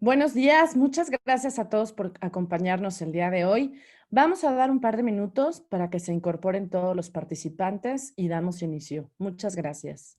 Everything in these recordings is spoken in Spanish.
Buenos días, muchas gracias a todos por acompañarnos el día de hoy. Vamos a dar un par de minutos para que se incorporen todos los participantes y damos inicio. Muchas gracias.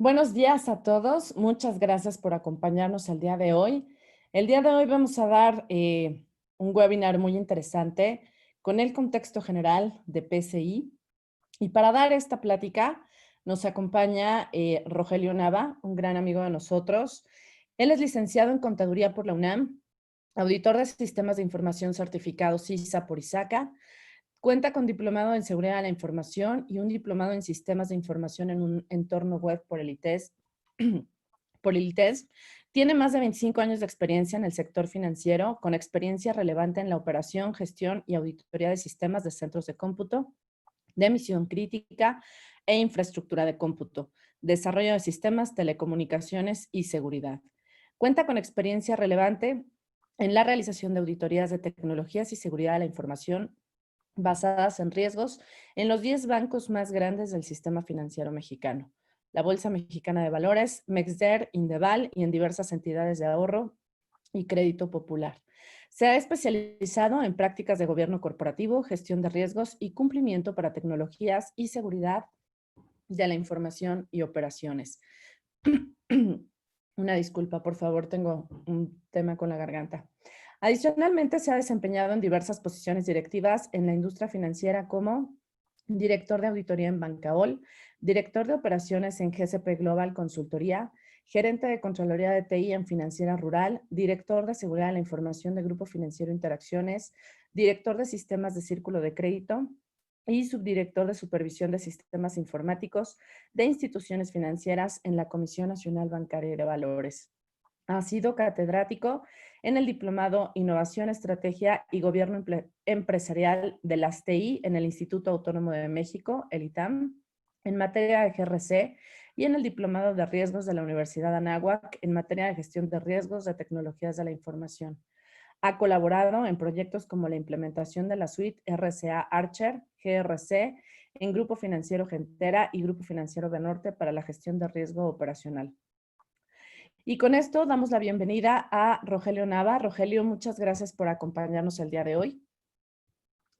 Buenos días a todos. Muchas gracias por acompañarnos el día de hoy. El día de hoy vamos a dar un webinar muy interesante con el contexto general de PCI. Y para dar esta plática nos acompaña Rogelio Nava, un gran amigo de nosotros. Él es licenciado en Contaduría por la UNAM, auditor de sistemas de información certificado CISA por ISACA, cuenta con diplomado en seguridad de la información y un diplomado en sistemas de información en un entorno web por el ITES. por el ITES. Tiene más de 25 años de experiencia en el sector financiero, con experiencia relevante en la operación, gestión y auditoría de sistemas de centros de cómputo, de misión crítica e infraestructura de cómputo, desarrollo de sistemas, telecomunicaciones y seguridad. Cuenta con experiencia relevante en la realización de auditorías de tecnologías y seguridad de la información basadas en riesgos en los 10 bancos más grandes del sistema financiero mexicano, la Bolsa Mexicana de Valores, Mexder, Indeval y en diversas entidades de ahorro y crédito popular. Se ha especializado en prácticas de gobierno corporativo, gestión de riesgos y cumplimiento para tecnologías y seguridad de la información y operaciones. Una disculpa, por favor, tengo un tema con la garganta. Adicionalmente, se ha desempeñado en diversas posiciones directivas en la industria financiera como director de auditoría en Bancaol, director de operaciones en GCP Global Consultoría, gerente de Contraloría de TI en Financiera Rural, director de Seguridad de la Información de Grupo Financiero Interacciones, director de Sistemas de Círculo de Crédito y subdirector de Supervisión de Sistemas Informáticos de Instituciones Financieras en la Comisión Nacional Bancaria y de Valores. Ha sido catedrático en el Diplomado Innovación, Estrategia y Gobierno Empresarial de las TI en el Instituto Autónomo de México, el ITAM, en materia de GRC y en el Diplomado de Riesgos de la Universidad Anáhuac en materia de gestión de riesgos de tecnologías de la información. Ha colaborado en proyectos como la implementación de la suite RCA Archer, GRC, en Grupo Financiero Gentera y Grupo Financiero Banorte para la gestión de riesgo operacional. Y con esto damos la bienvenida a Rogelio Nava. Rogelio, muchas gracias por acompañarnos el día de hoy.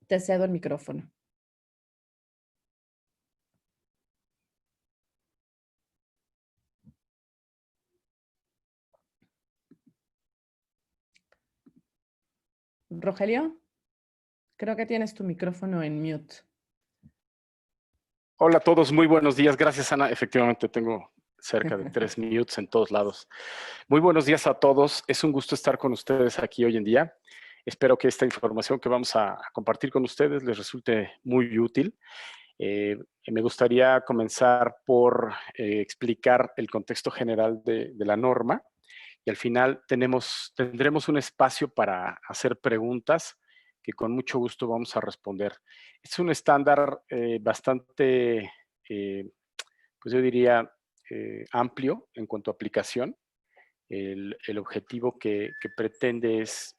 Te cedo el micrófono. Rogelio, creo que tienes tu micrófono en mute. Hola a todos, muy buenos días. Gracias, Ana. Efectivamente, tengo cerca de 3 minutos en todos lados. Muy buenos días a todos. Es un gusto estar con ustedes aquí hoy en día. Espero que esta información que vamos a compartir con ustedes les resulte muy útil. Me gustaría comenzar por explicar el contexto general de la norma y al final tendremos un espacio para hacer preguntas que con mucho gusto vamos a responder. Es un estándar bastante, pues yo diría, amplio en cuanto a aplicación. El objetivo que pretende es,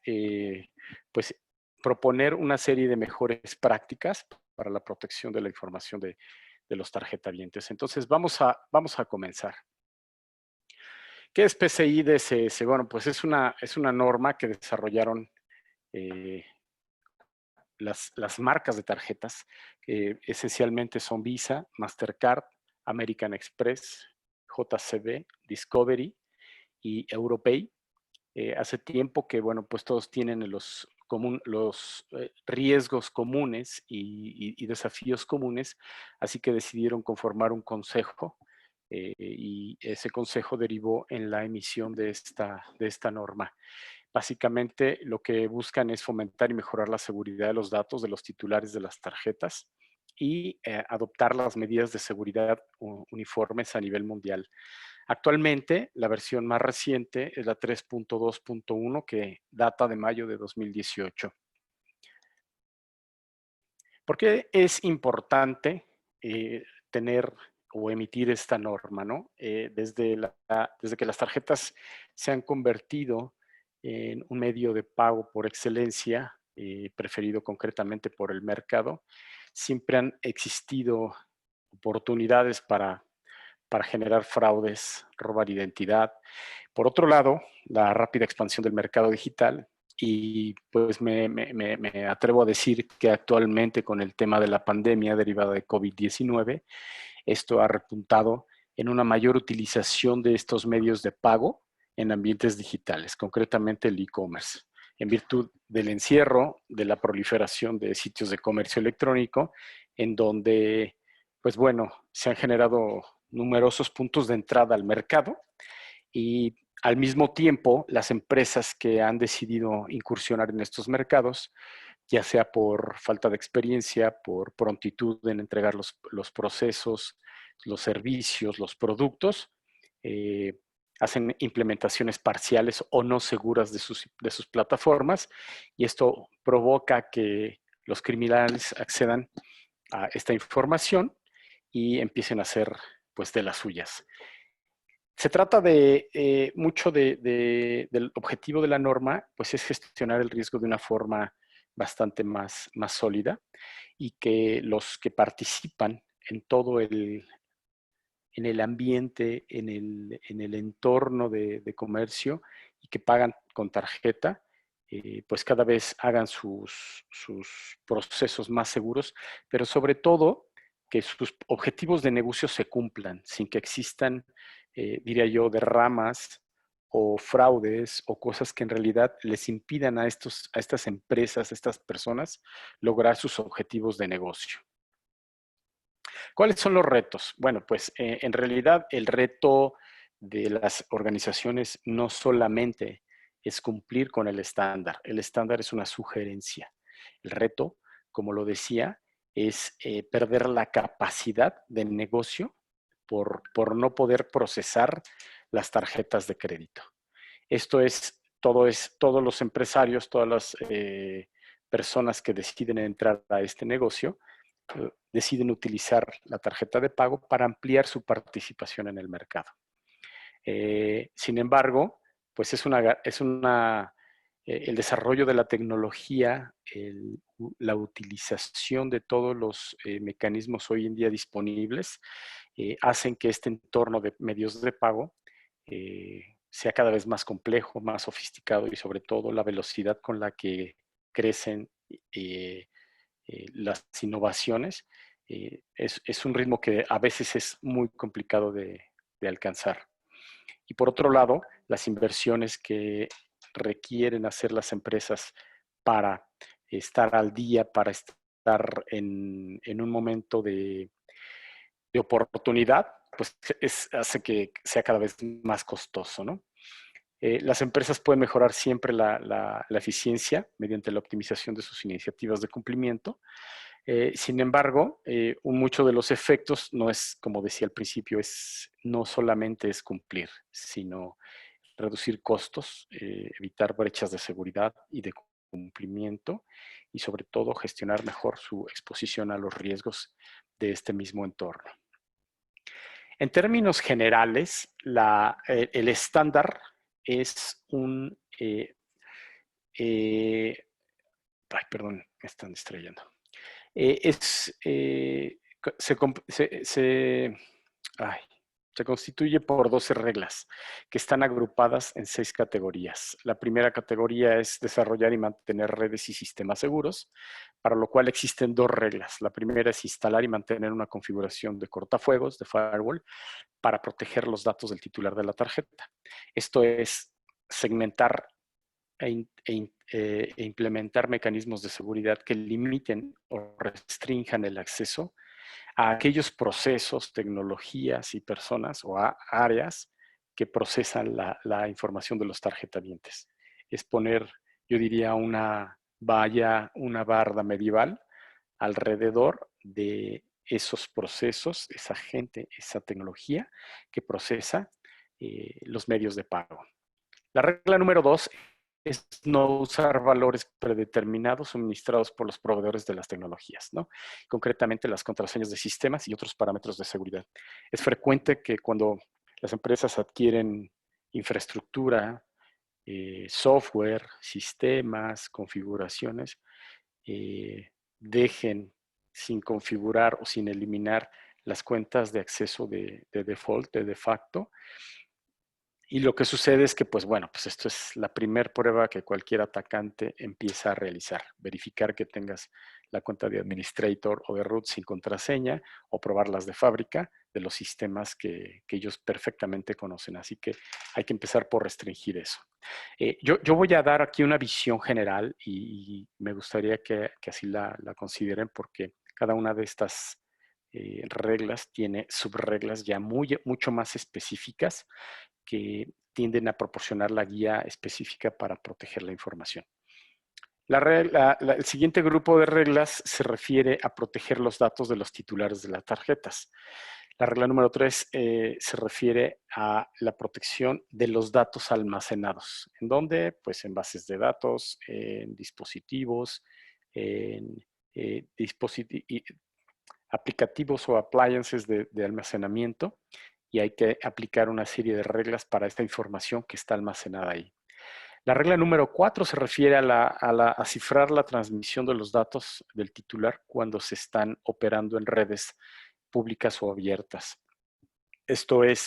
pues, proponer una serie de mejores prácticas para la protección de la información de los tarjetavientes. Entonces, vamos a comenzar. ¿Qué es PCI DSS? Bueno, pues es una norma que desarrollaron eh, las marcas de tarjetas, que esencialmente son Visa, Mastercard, American Express, JCB, Discovery y Europay. Hace tiempo que, bueno, pues todos tienen los riesgos comunes y desafíos comunes, así que decidieron conformar un consejo y ese consejo derivó en la emisión de esta norma. Básicamente lo que buscan es fomentar y mejorar la seguridad de los datos de los titulares de las tarjetas y adoptar las medidas de seguridad uniformes a nivel mundial. Actualmente, la versión más reciente es la 3.2.1 que data de mayo de 2018. ¿Por qué es importante tener o emitir esta norma, ¿no? Desde que las tarjetas se han convertido en un medio de pago por excelencia, preferido concretamente por el mercado, siempre han existido oportunidades para generar fraudes, robar identidad. Por otro lado, la rápida expansión del mercado digital y pues me atrevo a decir que actualmente con el tema de la pandemia derivada de COVID-19, esto ha repuntado en una mayor utilización de estos medios de pago en ambientes digitales, concretamente el e-commerce, en virtud del encierro, de la proliferación de sitios de comercio electrónico, en donde, pues bueno, se han generado numerosos puntos de entrada al mercado y al mismo tiempo las empresas que han decidido incursionar en estos mercados, ya sea por falta de experiencia, por prontitud en entregar los procesos, los servicios, los productos, eh, hacen implementaciones parciales o no seguras de sus plataformas y esto provoca que los criminales accedan a esta información y empiecen a hacer pues de las suyas. Se trata de mucho del objetivo de la norma, pues es gestionar el riesgo de una forma bastante más sólida y que los que participan en todo en el ambiente, en el entorno de comercio y que pagan con tarjeta, pues cada vez hagan sus procesos más seguros, pero sobre todo que sus objetivos de negocio se cumplan sin que existan, diría yo, derramas o fraudes o cosas que en realidad les impidan a estas empresas, a estas personas, lograr sus objetivos de negocio. ¿Cuáles son los retos? Bueno, pues en realidad el reto de las organizaciones no solamente es cumplir con el estándar es una sugerencia. El reto, como lo decía, es perder la capacidad de negocio por no poder procesar las tarjetas de crédito. Esto todos los empresarios, todas las personas que deciden entrar a este negocio, deciden utilizar la tarjeta de pago para ampliar su participación en el mercado. Sin embargo, pues el desarrollo de la tecnología, la utilización de todos los mecanismos hoy en día disponibles, hacen que este entorno de medios de pago sea cada vez más complejo, más sofisticado y sobre todo la velocidad con la que crecen las innovaciones, es un ritmo que a veces es muy complicado de alcanzar. Y por otro lado, las inversiones que requieren hacer las empresas para estar al día, para estar en un momento de oportunidad, pues hace que sea cada vez más costoso, ¿no? Las empresas pueden mejorar siempre la eficiencia mediante la optimización de sus iniciativas de cumplimiento. Sin embargo, mucho de los efectos no es, como decía al principio, no solamente es cumplir, sino reducir costos, evitar brechas de seguridad y de cumplimiento y sobre todo gestionar mejor su exposición a los riesgos de este mismo entorno. En términos generales, el estándar es un... ay, perdón, me están distrayendo. Ay, se constituye por 12 reglas que están agrupadas en 6 categorías. La primera categoría es desarrollar y mantener redes y sistemas seguros, para lo cual existen 2 reglas. La primera es instalar y mantener una configuración de cortafuegos, de firewall, para proteger los datos del titular de la tarjeta. Esto es segmentar e implementar mecanismos de seguridad que limiten o restrinjan el acceso a aquellos procesos, tecnologías y personas o áreas que procesan la información de los tarjetavientes. Es poner, yo diría, una valla, una barda medieval alrededor de esos procesos, esa gente, esa tecnología que procesa los medios de pago. La regla número 2 es no usar valores predeterminados suministrados por los proveedores de las tecnologías, ¿no? Concretamente las contraseñas de sistemas y otros parámetros de seguridad. Es frecuente que cuando las empresas adquieren infraestructura, software, sistemas, configuraciones, dejen sin configurar o sin eliminar las cuentas de acceso de default, de facto. Y lo que sucede es que, pues bueno, pues esto es la primera prueba que cualquier atacante empieza a realizar. Verificar que tengas la cuenta de administrator o de root sin contraseña o probarlas de fábrica de los sistemas que ellos perfectamente conocen. Así que hay que empezar por restringir eso. Yo voy a dar aquí una visión general y me gustaría que así la consideren porque cada una de estas reglas tiene subreglas ya mucho más específicas que tienden a proporcionar la guía específica para proteger la información. El siguiente grupo de reglas se refiere a proteger los datos de los titulares de las tarjetas. La regla número 3 se refiere a la protección de los datos almacenados. ¿En dónde? Pues en bases de datos, en dispositivos, en aplicativos o appliances de almacenamiento y hay que aplicar una serie de reglas para esta información que está almacenada ahí. La regla número 4 se refiere a cifrar la transmisión de los datos del titular cuando se están operando en redes públicas o abiertas.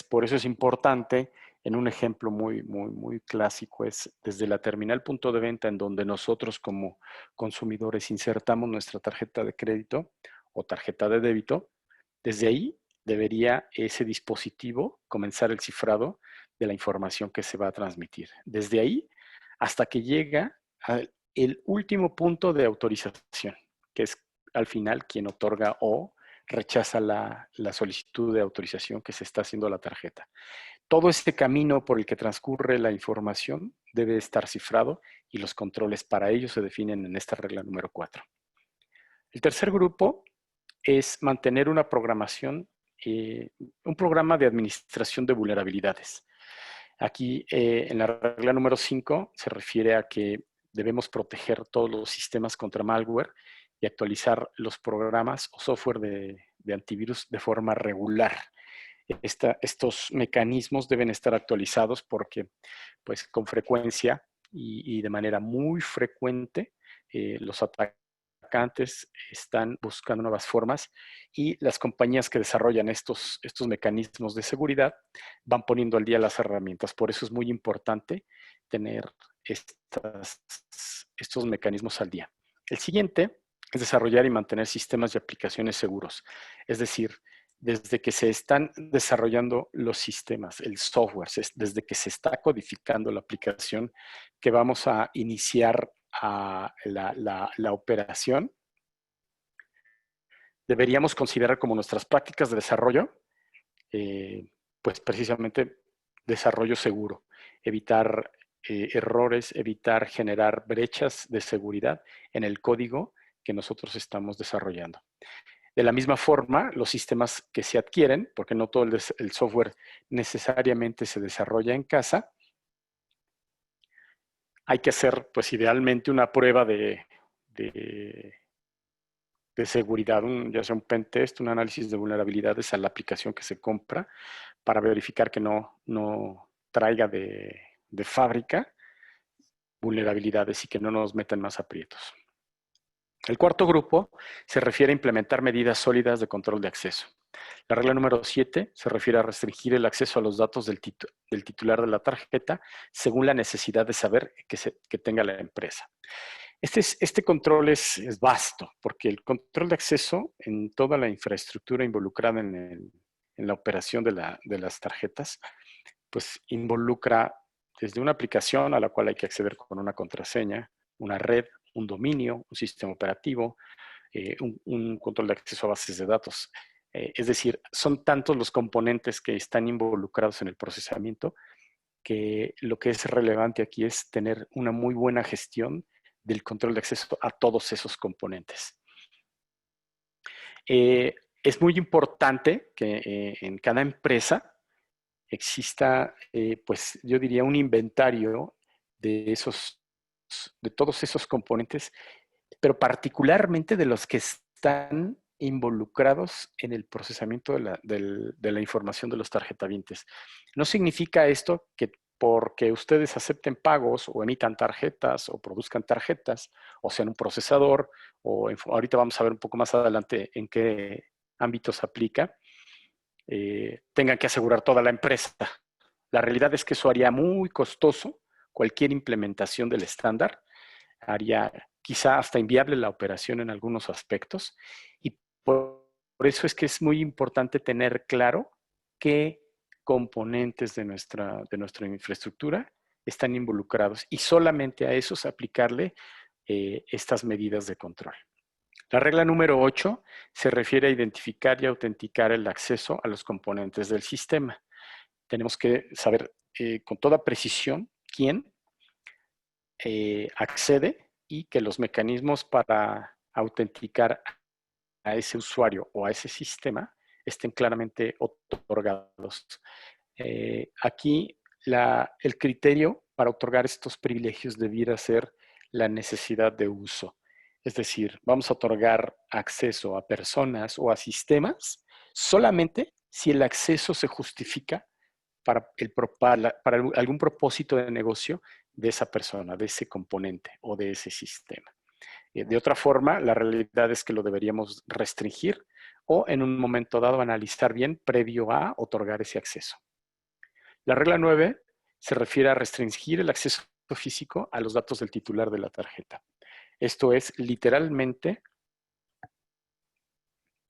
Por eso es importante, en un ejemplo muy clásico, es desde la terminal punto de venta en donde nosotros como consumidores insertamos nuestra tarjeta de crédito o tarjeta de débito, desde ahí debería ese dispositivo comenzar el cifrado de la información que se va a transmitir. Desde ahí hasta que llega al último punto de autorización, que es al final quien otorga o rechaza la solicitud de autorización que se está haciendo a la tarjeta. Todo este camino por el que transcurre la información debe estar cifrado y los controles para ello se definen en esta regla número 4. El tercer grupo es mantener una programación, un programa de administración de vulnerabilidades. Aquí en la regla número 5 se refiere a que debemos proteger todos los sistemas contra malware y actualizar los programas o software de antivirus de forma regular. Estos mecanismos deben estar actualizados porque pues con frecuencia y de manera muy frecuente los atacantes están buscando nuevas formas y las compañías que desarrollan estos mecanismos de seguridad van poniendo al día las herramientas. Por eso es muy importante tener estos mecanismos al día. El siguiente es desarrollar y mantener sistemas y aplicaciones seguros. Es decir, desde que se están desarrollando los sistemas, el software, desde que se está codificando la aplicación que vamos a iniciar la operación, deberíamos considerar como nuestras prácticas de desarrollo, pues precisamente desarrollo seguro, evitar errores, evitar generar brechas de seguridad en el código que nosotros estamos desarrollando. De la misma forma, los sistemas que se adquieren, porque no todo el software necesariamente se desarrolla en casa, hay que hacer, pues idealmente, una prueba de seguridad, ya sea un pen test, un análisis de vulnerabilidades a la aplicación que se compra para verificar que no traiga de fábrica vulnerabilidades y que no nos metan más aprietos. El cuarto grupo se refiere a implementar medidas sólidas de control de acceso. La regla número 7 se refiere a restringir el acceso a los datos del titular de la tarjeta según la necesidad de saber que tenga la empresa. Este control es vasto, porque el control de acceso en toda la infraestructura involucrada en la operación de las tarjetas, pues involucra desde una aplicación a la cual hay que acceder con una contraseña, una red, un dominio, un sistema operativo, un control de acceso a bases de datos. Es decir, son tantos los componentes que están involucrados en el procesamiento que lo que es relevante aquí es tener una muy buena gestión del control de acceso a todos esos componentes. Es muy importante que en cada empresa exista, pues yo diría, un inventario de todos esos componentes, pero particularmente de los que están involucrados en el procesamiento de la información de los tarjetavientes. No significa esto que porque ustedes acepten pagos o emitan tarjetas o produzcan tarjetas o sean un procesador ahorita vamos a ver un poco más adelante en qué ámbitos aplica, tengan que asegurar toda la empresa. La realidad es que eso haría muy costoso cualquier implementación del estándar, haría quizá hasta inviable la operación en algunos aspectos y por eso es que es muy importante tener claro qué componentes de nuestra infraestructura están involucrados y solamente a esos aplicarle estas medidas de control. La regla número 8 se refiere a identificar y autenticar el acceso a los componentes del sistema. Tenemos que saber con toda precisión quién accede y que los mecanismos para autenticar a ese usuario o a ese sistema estén claramente otorgados. Aquí el criterio para otorgar estos privilegios debiera ser la necesidad de uso. Es decir, vamos a otorgar acceso a personas o a sistemas solamente si el acceso se justifica para algún propósito de negocio de esa persona, de ese componente o de ese sistema. De otra forma, la realidad es que lo deberíamos restringir o en un momento dado analizar bien previo a otorgar ese acceso. La regla 9 se refiere a restringir el acceso físico a los datos del titular de la tarjeta. Esto es literalmente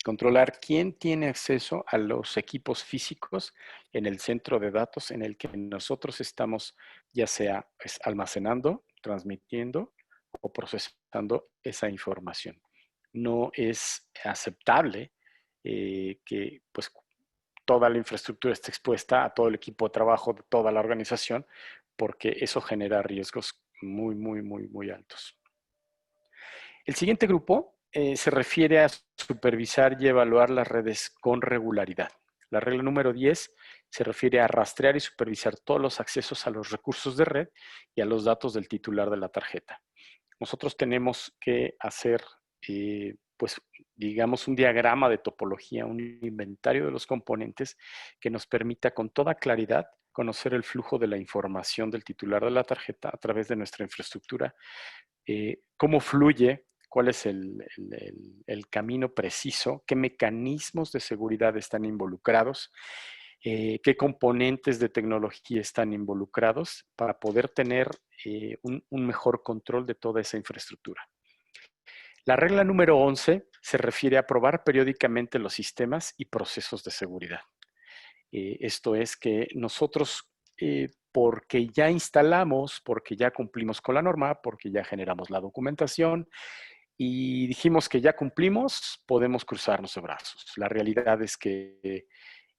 controlar quién tiene acceso a los equipos físicos en el centro de datos en el que nosotros estamos, ya sea almacenando, transmitiendo o procesando esa información. No es aceptable que pues, toda la infraestructura esté expuesta a todo el equipo de trabajo de toda la organización, porque eso genera riesgos muy, muy, muy, muy altos. El siguiente grupo se refiere a supervisar y evaluar las redes con regularidad. La regla número 10 se refiere a rastrear y supervisar todos los accesos a los recursos de red y a los datos del titular de la tarjeta. Nosotros tenemos que hacer, pues, digamos, un diagrama de topología, un inventario de los componentes que nos permita con toda claridad conocer el flujo de la información del titular de la tarjeta a través de nuestra infraestructura, cómo fluye, cuál es el camino preciso, qué mecanismos de seguridad están involucrados, qué componentes de tecnología están involucrados para poder tener un mejor control de toda esa infraestructura. La regla número 11 se refiere a probar periódicamente los sistemas y procesos de seguridad. Esto es que nosotros, porque ya instalamos, porque ya cumplimos con la norma, porque ya generamos la documentación, y dijimos que ya cumplimos, podemos cruzarnos de brazos. La realidad es que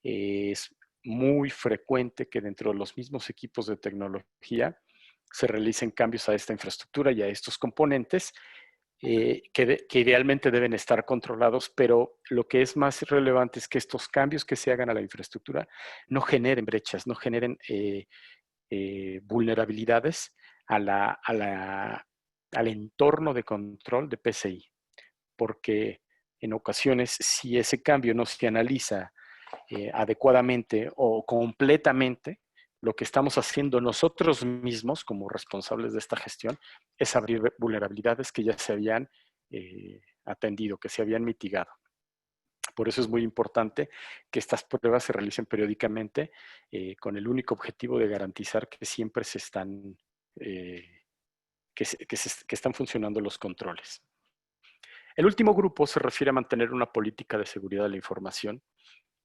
es muy frecuente que dentro de los mismos equipos de tecnología se realicen cambios a esta infraestructura y a estos componentes que idealmente deben estar controlados, pero lo que es más relevante es que estos cambios que se hagan a la infraestructura no generen brechas, no generen vulnerabilidades a al entorno de control de PCI, porque en ocasiones si ese cambio no se analiza adecuadamente o completamente, lo que estamos haciendo nosotros mismos como responsables de esta gestión es abrir vulnerabilidades que ya se habían atendido, que se habían mitigado. Por eso es muy importante que estas pruebas se realicen periódicamente con el único objetivo de garantizar que siempre se están, que están funcionando los controles. El último grupo se refiere a mantener una política de seguridad de la información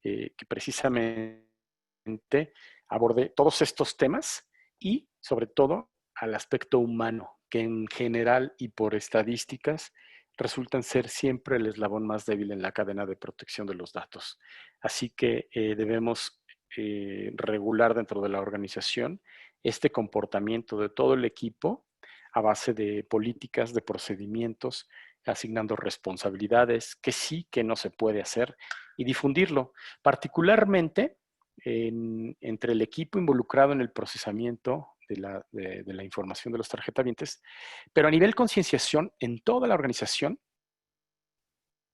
que precisamente aborde todos estos temas y sobre todo al aspecto humano, que en general y por estadísticas resultan ser siempre el eslabón más débil en la cadena de protección de los datos. Así que debemos regular dentro de la organización este comportamiento de todo el equipo a base de políticas, de procedimientos, asignando responsabilidades, que sí, que no se puede hacer y difundirlo, particularmente entre el equipo involucrado en el procesamiento de la información de los tarjetavientes, pero a nivel concienciación en toda la organización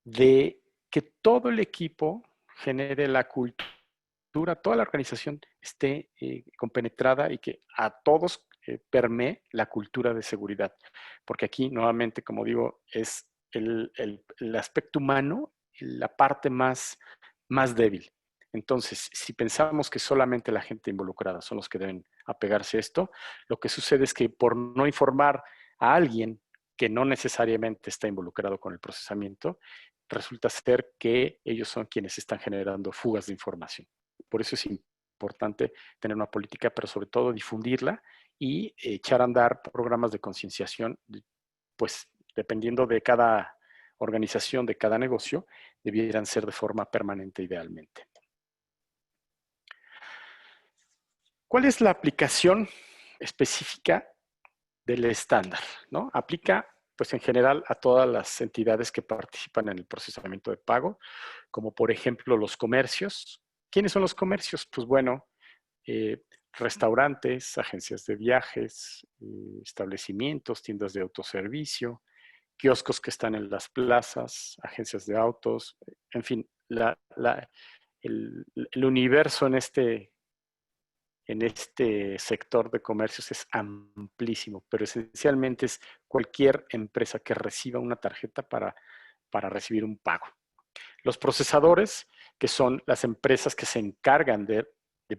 de que todo el equipo genere la cultura, toda la organización esté compenetrada y que a todos permee la cultura de seguridad. Porque aquí, nuevamente, como digo, es el aspecto humano la parte más débil. Entonces, si pensamos que solamente la gente involucrada son los que deben apegarse a esto, lo que sucede es que por no informar a alguien que no necesariamente está involucrado con el procesamiento, resulta ser que ellos son quienes están generando fugas de información. Por eso es importante tener una política, pero sobre todo difundirla y echar a andar programas de concienciación, pues dependiendo de cada organización, de cada negocio, debieran ser de forma permanente idealmente. ¿Cuál es la aplicación específica del estándar? ¿No? Aplica, pues en general, a todas las entidades que participan en el procesamiento de pago, como por ejemplo los comercios. ¿Quiénes son los comercios? Pues bueno, eh, restaurantes, agencias de viajes, establecimientos, tiendas de autoservicio, kioscos que están en las plazas, agencias de autos, en fin, el universo en este sector de comercios es amplísimo, pero esencialmente es cualquier empresa que reciba una tarjeta para recibir un pago. Los procesadores, que son las empresas que se encargan de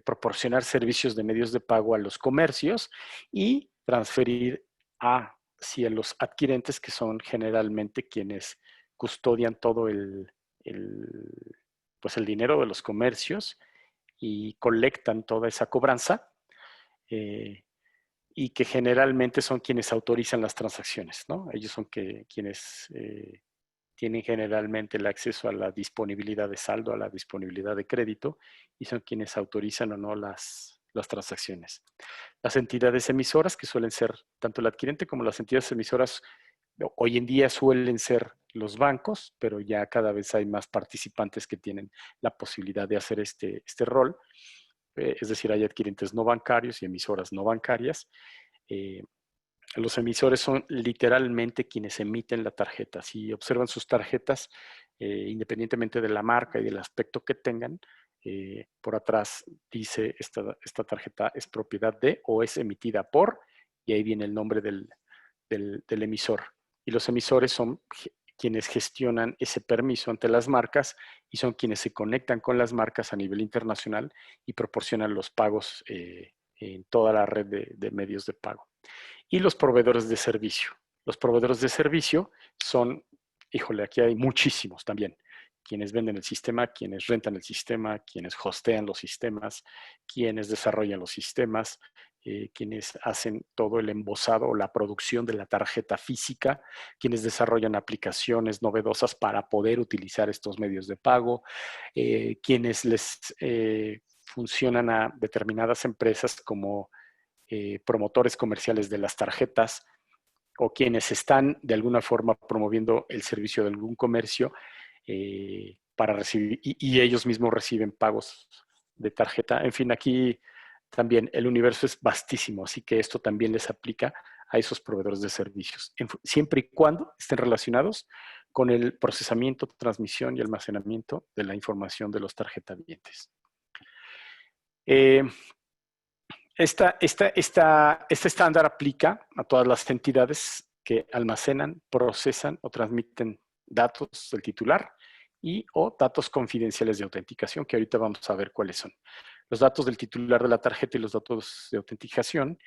proporcionar servicios de medios de pago a los comercios y transferir hacia los adquirentes, que son generalmente quienes custodian todo pues el dinero de los comercios y colectan toda esa cobranza eh, y que generalmente son quienes autorizan las transacciones, ¿no? Ellos son quienes tienen generalmente el acceso a la disponibilidad de saldo, a la disponibilidad de crédito y son quienes autorizan o no las transacciones. Las entidades emisoras, que suelen ser tanto el adquirente como las entidades emisoras, hoy en día suelen ser los bancos, pero ya cada vez hay más participantes que tienen la posibilidad de hacer este rol. Es decir, hay adquirentes no bancarios y emisoras no bancarias. Eh, los emisores son literalmente quienes emiten la tarjeta. Si observan sus tarjetas, independientemente de la marca y del aspecto que tengan, por atrás dice esta tarjeta es propiedad de o es emitida por, y ahí viene el nombre del emisor. Y los emisores son quienes gestionan ese permiso ante las marcas y son quienes se conectan con las marcas a nivel internacional y proporcionan los pagos en toda la red de medios de pago. Y los proveedores de servicio. Los proveedores de servicio son, híjole, aquí hay muchísimos también. Quienes venden el sistema, quienes rentan el sistema, quienes hostean los sistemas, quienes desarrollan los sistemas, quienes hacen todo el embosado o la producción de la tarjeta física, quienes desarrollan aplicaciones novedosas para poder utilizar estos medios de pago, quienes les funcionan a determinadas empresas como promotores comerciales de las tarjetas, o quienes están de alguna forma promoviendo el servicio de algún comercio para recibir, y ellos mismos reciben pagos de tarjeta. En fin, aquí también el universo es vastísimo, así que esto también les aplica a esos proveedores de servicios, siempre y cuando estén relacionados con el procesamiento, transmisión y almacenamiento de la información de los tarjetavientes. Este estándar aplica a todas las entidades que almacenan, procesan o transmiten datos del titular y o datos confidenciales de autenticación, que ahorita vamos a ver cuáles son. Los datos del titular de la tarjeta y los datos de autenticación,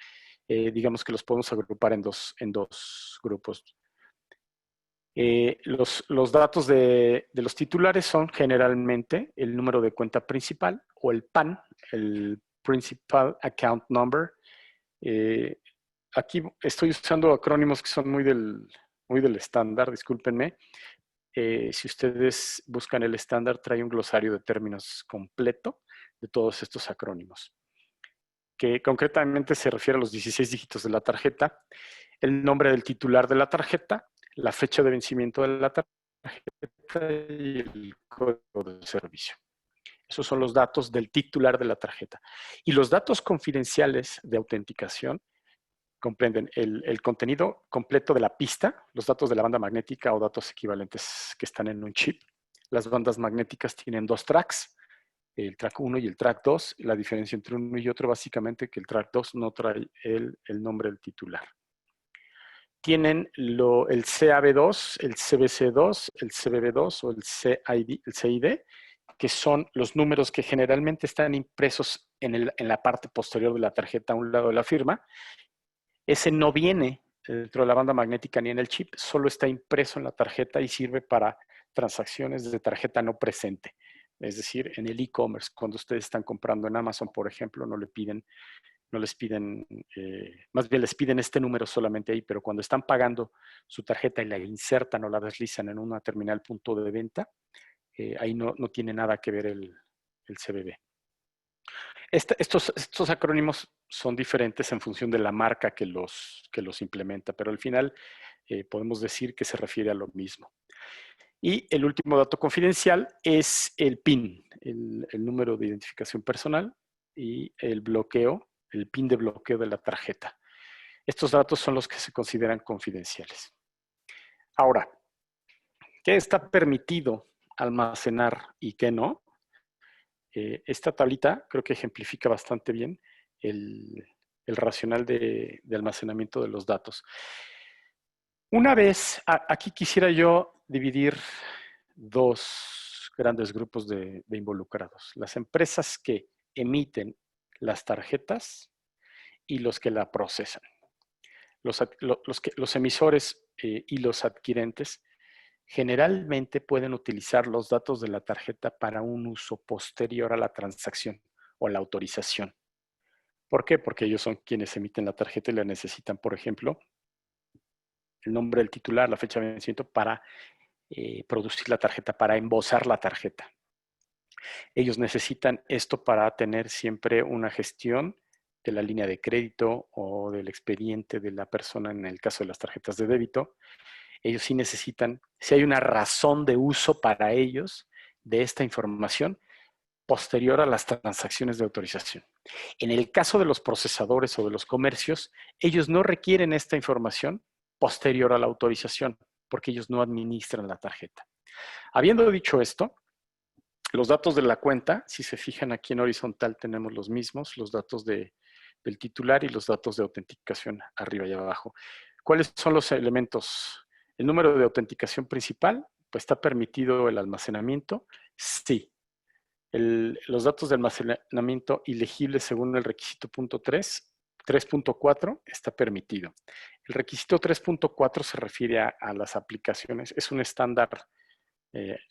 digamos que los podemos agrupar en dos grupos. Los datos de los titulares son generalmente el número de cuenta principal o el PAN, el Principal Account Number. Aquí estoy usando acrónimos que son muy del estándar, discúlpenme. Si ustedes buscan el estándar, trae un glosario de términos completo de todos estos acrónimos, que concretamente se refiere a los 16 dígitos de la tarjeta, el nombre del titular de la tarjeta, la fecha de vencimiento de la tarjeta y el código de servicio. Esos son los datos del titular de la tarjeta. Y los datos confidenciales de autenticación comprenden el contenido completo de la pista, los datos de la banda magnética o datos equivalentes que están en un chip. Las bandas magnéticas tienen dos tracks, el track 1 y el track 2. La diferencia entre uno y otro básicamente que el track 2 no trae el nombre del titular. Tienen el CAB2, el CBC2, el CBB2 o el CID, que son los números que generalmente están impresos en la parte posterior de la tarjeta a un lado de la firma. Ese no viene dentro de la banda magnética ni en el chip, solo está impreso en la tarjeta y sirve para transacciones de tarjeta no presente. Es decir, en el e-commerce, cuando ustedes están comprando en Amazon, por ejemplo, no les piden, más bien les piden este número solamente ahí, pero cuando están pagando su tarjeta y la insertan o la deslizan en una terminal punto de venta, ahí no tiene nada que ver el CBB. Estos acrónimos son diferentes en función de la marca que los implementa, pero al final podemos decir que se refiere a lo mismo. Y el último dato confidencial es el PIN, el número de identificación personal y el PIN de bloqueo de la tarjeta. Estos datos son los que se consideran confidenciales. Ahora, ¿qué está permitido almacenar y qué no? Esta tablita creo que ejemplifica bastante bien el racional de almacenamiento de los datos. Una vez, aquí quisiera yo dividir dos grandes grupos de involucrados. Las empresas que emiten las tarjetas y los que la procesan. Los emisores y los adquirentes generalmente pueden utilizar los datos de la tarjeta para un uso posterior a la transacción o la autorización. ¿Por qué? Porque ellos son quienes emiten la tarjeta y la necesitan, por ejemplo, el nombre del titular, la fecha de vencimiento para producir la tarjeta, para embosar la tarjeta. Ellos necesitan esto para tener siempre una gestión de la línea de crédito o del expediente de la persona en el caso de las tarjetas de débito. Ellos sí necesitan, si hay una razón de uso para ellos de esta información posterior a las transacciones de autorización. En el caso de los procesadores o de los comercios, ellos no requieren esta información posterior a la autorización, porque ellos no administran la tarjeta. Habiendo dicho esto, los datos de la cuenta, si se fijan aquí en horizontal tenemos los mismos, los datos del titular y los datos de autenticación arriba y abajo. ¿Cuáles son los elementos? El número de autenticación principal, pues está permitido el almacenamiento, sí. Los datos de almacenamiento ilegibles según el requisito punto 3.4 está permitido. El requisito 3.4 se refiere a las aplicaciones, es un estándar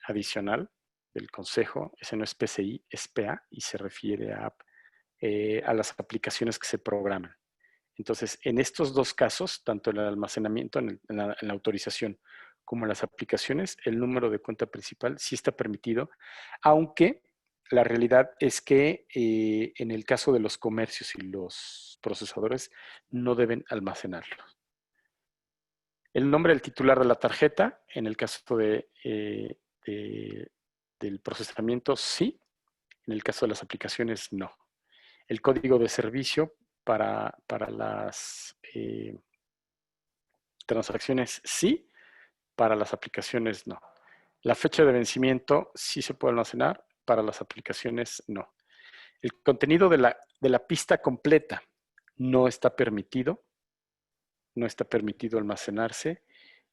adicional del Consejo, ese no es PCI, es PA y se refiere a a las aplicaciones que se programan. Entonces, en estos dos casos, tanto en el almacenamiento, en la autorización, como en las aplicaciones, el número de cuenta principal sí está permitido, aunque la realidad es que en el caso de los comercios y los procesadores no deben almacenarlo. El nombre del titular de la tarjeta, en el caso del procesamiento, sí. En el caso de las aplicaciones, no. El código de servicio para las transacciones, sí. Para las aplicaciones, no. La fecha de vencimiento sí se puede almacenar. Para las aplicaciones, no. El contenido de la pista completa no está permitido. No está permitido almacenarse.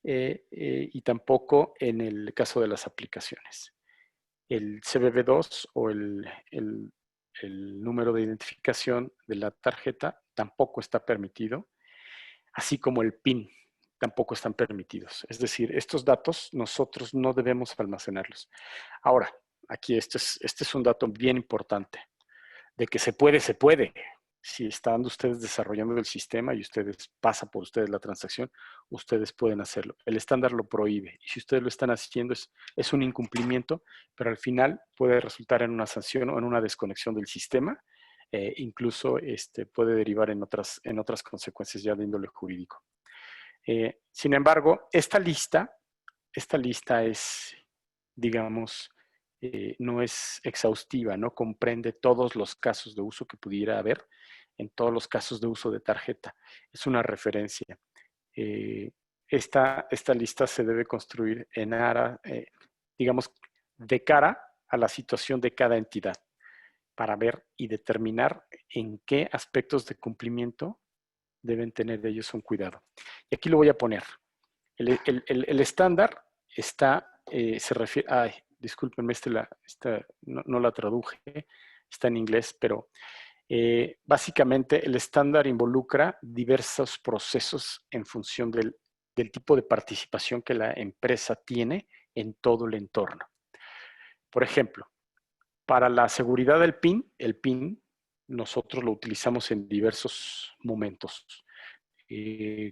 Y tampoco en el caso de las aplicaciones. El CBB2 o el número de identificación de la tarjeta tampoco está permitido, así como el PIN tampoco están permitidos. Es decir, estos datos nosotros no debemos almacenarlos. Ahora, aquí este es un dato bien importante, de que se puede, se puede. Si están ustedes desarrollando el sistema y pasa por ustedes la transacción, ustedes pueden hacerlo. El estándar lo prohíbe. Y si ustedes lo están haciendo, es un incumplimiento, pero al final puede resultar en una sanción o en una desconexión del sistema. Incluso puede derivar en otras consecuencias ya de índole jurídico. Sin embargo, esta lista es, digamos, no es exhaustiva, no comprende todos los casos de uso que pudiera haber en todos los casos de uso de tarjeta. Es una referencia. Esta lista se debe construir digamos, de cara a la situación de cada entidad para ver y determinar en qué aspectos de cumplimiento deben tener ellos un cuidado. Y aquí lo voy a poner. El estándar se refiere, discúlpenme, no la traduje, está en inglés, pero básicamente el estándar involucra diversos procesos en función del tipo de participación que la empresa tiene en todo el entorno. Por ejemplo, para la seguridad del PIN, el PIN nosotros lo utilizamos en diversos momentos.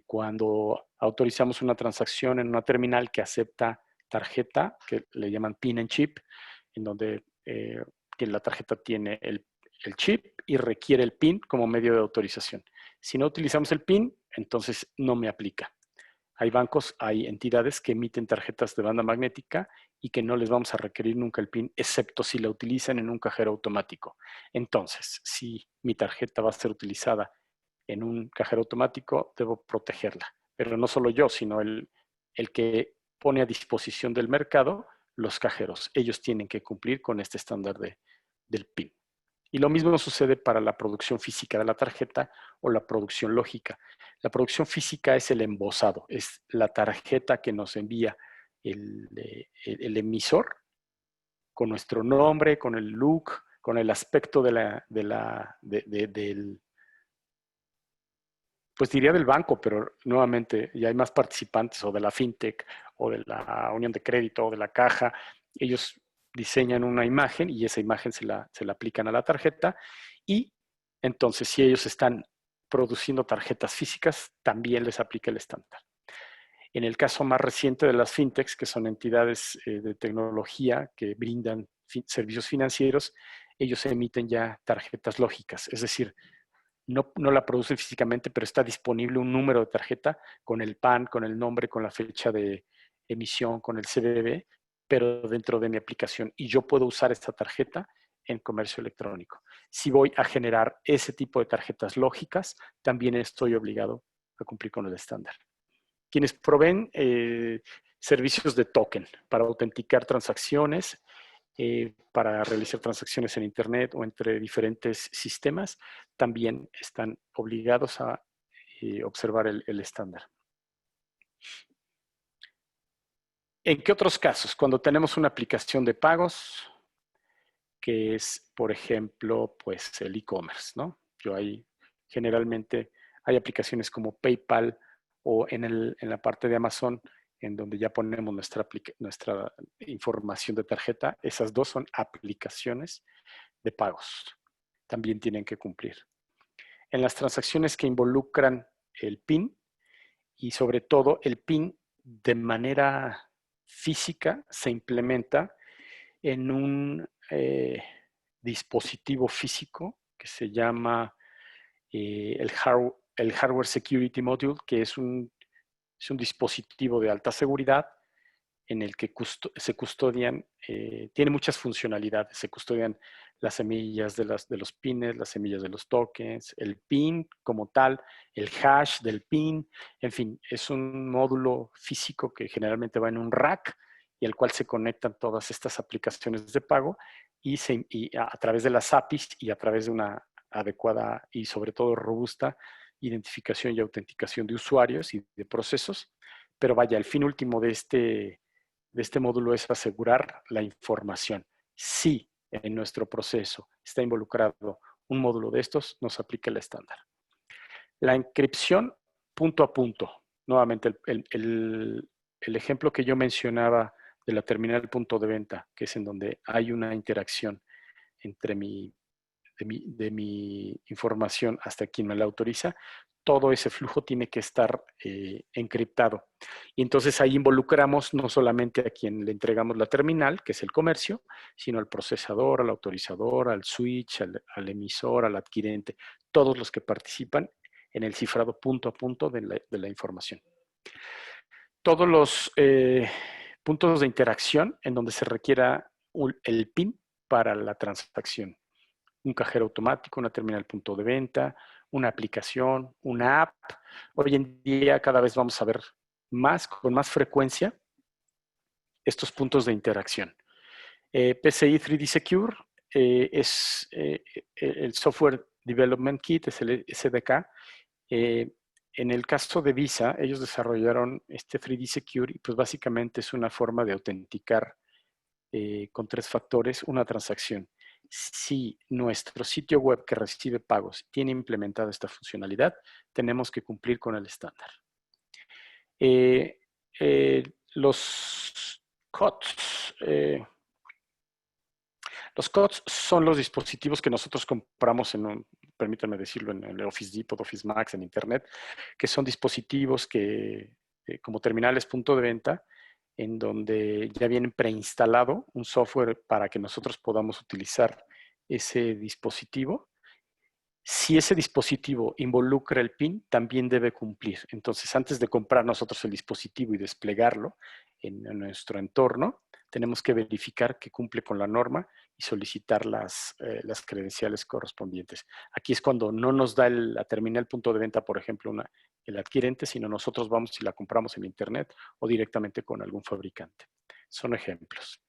Cuando autorizamos una transacción en una terminal que acepta tarjeta, que le llaman PIN and chip, en donde que la tarjeta tiene el chip y requiere el PIN como medio de autorización. Si no utilizamos el PIN, entonces no me aplica. Hay bancos, hay entidades que emiten tarjetas de banda magnética y que no les vamos a requerir nunca el PIN, excepto si la utilizan en un cajero automático. Entonces, si mi tarjeta va a ser utilizada en un cajero automático, debo protegerla. Pero no solo yo, sino el que pone a disposición del mercado los cajeros. Ellos tienen que cumplir con este estándar del PIN. Y lo mismo sucede para la producción física de la tarjeta o la producción lógica. La producción física es el embosado, es la tarjeta que nos envía el emisor con nuestro nombre, con el look, con el aspecto del, pues diría del banco, pero nuevamente ya hay más participantes, o de la fintech, o de la unión de crédito, o de la caja. Ellos diseñan una imagen y esa imagen se la aplican a la tarjeta, y entonces si ellos están produciendo tarjetas físicas, también les aplica el estándar. En el caso más reciente de las fintechs, que son entidades de tecnología que brindan servicios financieros, ellos emiten ya tarjetas lógicas, es decir, no la producen físicamente, pero está disponible un número de tarjeta con el PAN, con el nombre, con la fecha de emisión, con el CBB, pero dentro de mi aplicación. Y yo puedo usar esta tarjeta en comercio electrónico. Si voy a generar ese tipo de tarjetas lógicas, también estoy obligado a cumplir con el estándar. Quienes proveen servicios de token para autenticar transacciones, para realizar transacciones en Internet o entre diferentes sistemas, también están obligados a observar el estándar. ¿En qué otros casos? Cuando tenemos una aplicación de pagos, que es, por ejemplo, pues el e-commerce, ¿no? Generalmente hay aplicaciones como PayPal o en la parte de Amazon, en donde ya ponemos nuestra información de tarjeta. Esas dos son aplicaciones de pagos. también tienen que cumplir. En las transacciones que involucran el PIN y sobre todo el PIN de manera física se implementa en un dispositivo físico que se llama el Hardware Security Module, que es un dispositivo de alta seguridad en el que se custodian, tiene muchas funcionalidades, se custodian las semillas de los pines, las semillas de los tokens, el PIN como tal, el hash del PIN, en fin, es un módulo físico que generalmente va en un rack y al cual se conectan todas estas aplicaciones de pago y a través de las APIs y a través de una adecuada y sobre todo robusta identificación y autenticación de usuarios y de procesos. Pero vaya, el fin último de este módulo es asegurar la información. Si en nuestro proceso está involucrado un módulo de estos, nos aplica el estándar. La encripción punto a punto. Nuevamente, el ejemplo que yo mencionaba de la terminal punto de venta, que es en donde hay una interacción entre de mi información hasta quien me la autoriza, todo ese flujo tiene que estar encriptado. Y entonces ahí involucramos no solamente a quien le entregamos la terminal, que es el comercio, sino al procesador, al autorizador, al switch, al emisor, al adquirente, todos los que participan en el cifrado punto a punto de la información. Todos los puntos de interacción en donde se requiera el PIN para la transacción. Un cajero automático, una terminal punto de venta, una aplicación, una app. Hoy en día cada vez vamos a ver con más frecuencia estos puntos de interacción. PCI 3D Secure es el Software Development Kit, es el SDK. En el caso de Visa, ellos desarrollaron este 3D Secure y pues básicamente es una forma de autenticar con 3 factores una transacción. Si nuestro sitio web que recibe pagos tiene implementada esta funcionalidad, tenemos que cumplir con el estándar. Los COTS. Los COTS son los dispositivos que nosotros compramos permítanme decirlo, en el Office Depot, Office Max, en Internet, que son dispositivos que, como terminales punto de venta, en donde ya viene preinstalado un software para que nosotros podamos utilizar ese dispositivo. Si ese dispositivo involucra el PIN, también debe cumplir. Entonces, antes de comprar nosotros el dispositivo y desplegarlo en nuestro entorno, tenemos que verificar que cumple con la norma y solicitar las credenciales correspondientes. Aquí es cuando no nos da la terminal punto de venta, por ejemplo, el adquirente, sino nosotros vamos y la compramos en Internet o directamente con algún fabricante. Son ejemplos.